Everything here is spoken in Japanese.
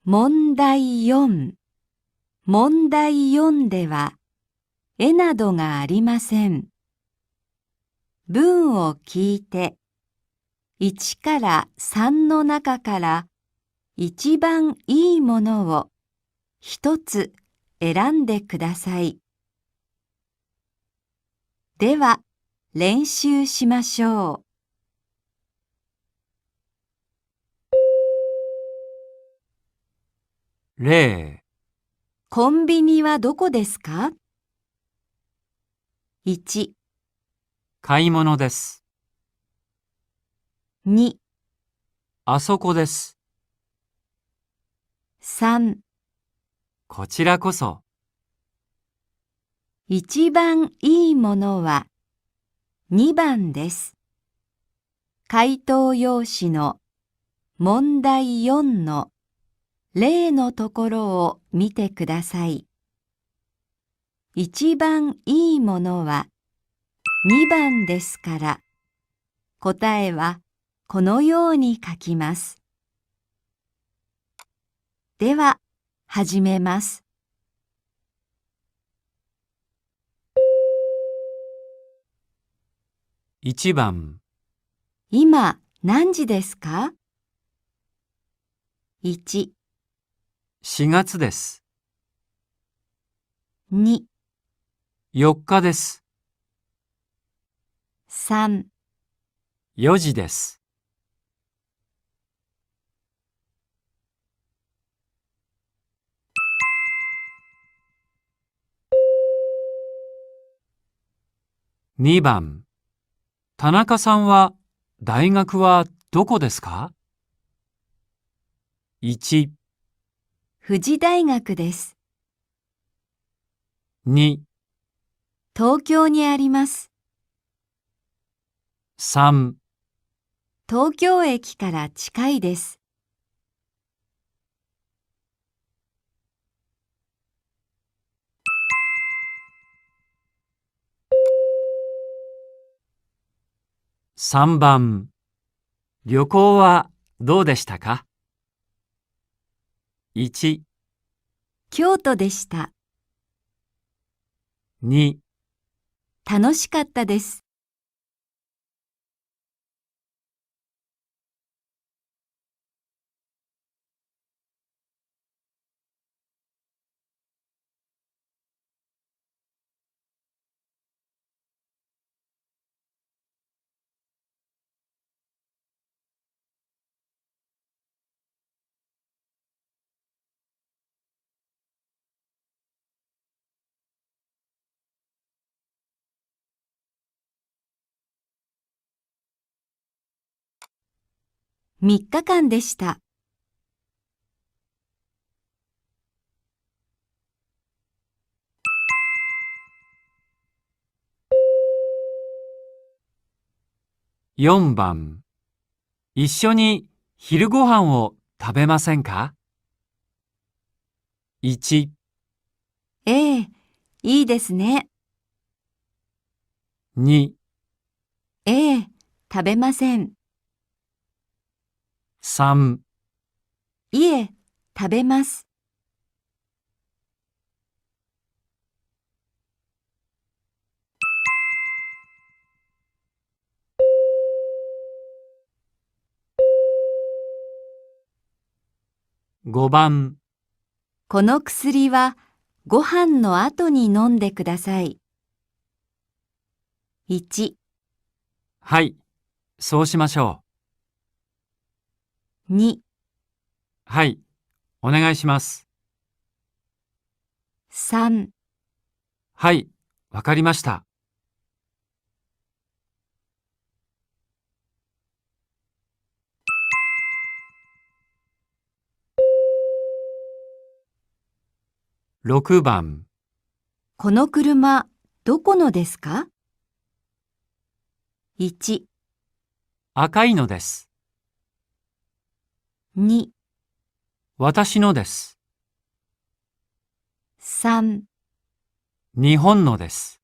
問題4。問題4では、絵などがありません。文を聞いて、1から3の中から一番いいものを一つ選んでください。では、練習しましょう。例、コンビニはどこですか？ 1、買い物です。 2、あそこです。3、こちらこそ。一番いいものは2番です。回答用紙の問題4の例のところを見てください。一番いいものは2番ですから、答えはこのように書きます。では、始めます。1番、今何時ですか？ 1、4月です。2、4日です。3、4時です。2番、田中さんは大学はどこですか？ 1、富士大学です。2、東京にあります。3、東京駅から近いです。3番、旅行はどうでしたか？ 1、京都でした。2、楽しかったです。3日間でした。4番、一緒に昼ご飯を食べませんか？ 1、ええ、いいですね。2、ええ、食べません。3、いえ、食べます。5番、この薬はご飯の後に飲んでください。1、はい、そうしましょ2、う。はい、お願いします。3、はい、わかりました。6番、この車、どこのですか？ 1、赤いのです。2、私のです。3、日本のです。